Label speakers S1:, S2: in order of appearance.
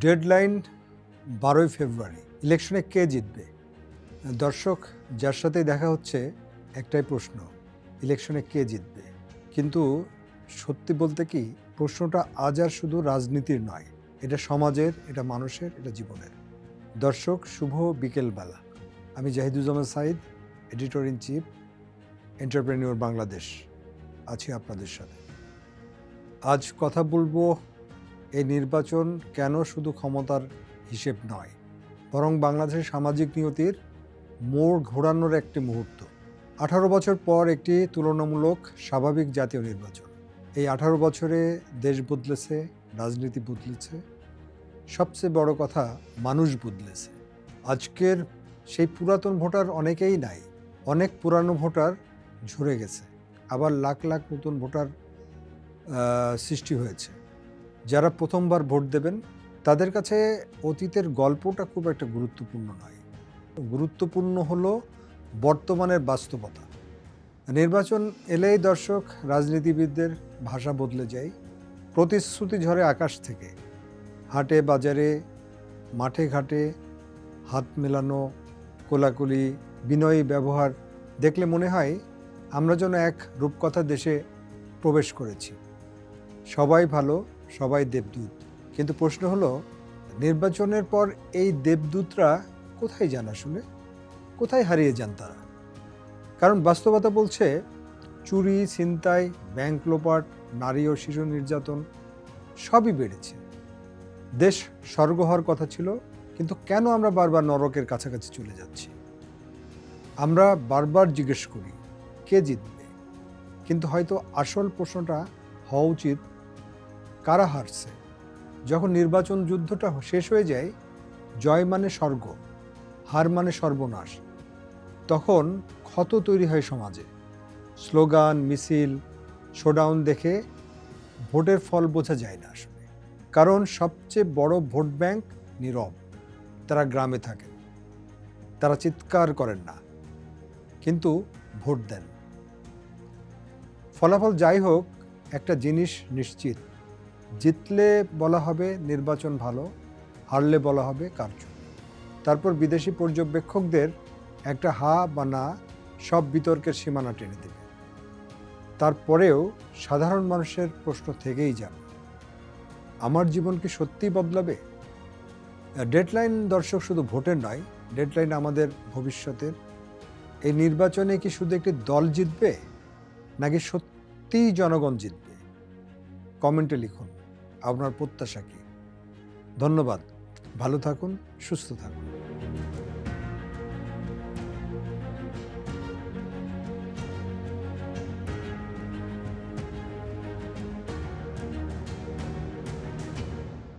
S1: Deadline 12ই ফেব্রুয়ারি। ইলেকশনে কে জিতবে? দর্শক, যার সাথেই দেখা হচ্ছে একটাই প্রশ্ন, ইলেকশনে কে জিতবে? কিন্তু সত্যি বলতে কি, প্রশ্নটা আজ আর শুধু রাজনীতির নয়, এটা সমাজের, এটা মানুষের, এটা জীবনের। দর্শক, শুভ বিকেলবেলা। আমি Jahiduzzaman Sayeed, editor in chief, entrepreneur Bangladesh, আছি আপনাদের সাথে। আজ কথা বলবো এই নির্বাচন কেন শুধু ক্ষমতার হিসেব নয়, বরং বাংলাদেশের সামাজিক নিয়তির মোড় ঘোরানোর একটি মুহূর্ত। 18 বছর পর একটি তুলনামূলক স্বাভাবিক জাতীয় নির্বাচন। এই 18 বছরে দেশ বদলেছে, রাজনীতি বদলেছে, সবচেয়ে বড় কথা মানুষ বদলেছে। আজকের সেই পুরাতন ভোটার অনেকেই নাই, অনেক পুরানো ভোটার ঝরে গেছে, আবার লাখ লাখ নতুন ভোটার সৃষ্টি হয়েছে। যারা প্রথমবার ভোট দেবেন তাদের কাছে অতীতের গল্পটা খুব একটা গুরুত্বপূর্ণ নয়, গুরুত্বপূর্ণ হলো বর্তমানের বাস্তবতা। নির্বাচন এলেই দর্শক, রাজনীতিবিদদের ভাষা বদলে যায়। প্রতিশ্রুতি ঝরে আকাশ থেকে, হাটে বাজারে, মাঠে ঘাটে হাত মেলানো, কোলাকুলি, বিনয়ী ব্যবহার দেখলে মনে হয় আমরা যেন এক রূপকথা দেশে প্রবেশ করেছি। সবাই ভালো, সবাই দেবদূত। কিন্তু প্রশ্ন হলো, নির্বাচনের পর এই দেবদূতরা কোথায় যান আসলে? কোথায় হারিয়ে যান তারা? কারণ বাস্তবতা বলছে, চুরি, ছিনতাই, ব্যাংক লোপাট, নারী ও শিশু নির্যাতন সবই বেড়েছে। দেশ স্বর্গ হওয়ার কথা ছিল, কিন্তু কেন আমরা বারবার নরকের কাছাকাছি চলে যাচ্ছি? আমরা বারবার জিজ্ঞেস করি কে জিতবে, কিন্তু হয়তো আসল প্রশ্নটা হওয়া উচিত কারা হারছে। যখন নির্বাচন যুদ্ধটা শেষ হয়ে যায়, জয় মানে স্বর্গ, হার মানে সর্বনাশ, তখন ক্ষত তৈরি হয় সমাজে। স্লোগান, মিছিল, শোডাউন দেখে ভোটের ফল বোঝা যায় না আসলে। কারণ সবচেয়ে বড় ভোট ব্যাংক নীরব। তারা গ্রামে থাকেন, তারা চিৎকার করেন না, কিন্তু ভোট দেন। ফলাফল যাই হোক, একটা জিনিস নিশ্চিত, জিতলে বলা হবে নির্বাচন ভালো, হারলে বলা হবে কারচুপি। তারপর বিদেশি পর্যবেক্ষকদের একটা হা বা না সব বিতর্কের সীমানা টেনে দেবে। তারপরেও সাধারণ মানুষের প্রশ্ন থেকেই যাবে, আমার জীবন কি সত্যিই বদলাবে? ডেডলাইন দর্শক শুধু ভোটের নয়, ডেডলাইন আমাদের ভবিষ্যতের। এই নির্বাচনে কি শুধু একটি দল জিতবে, নাকি সত্যিই জনগণ জিতবে? কমেন্টে লিখুন আপনার প্রত্যাশা কি। ধন্যবাদ, ভালো থাকুন, সুস্থ থাকুন।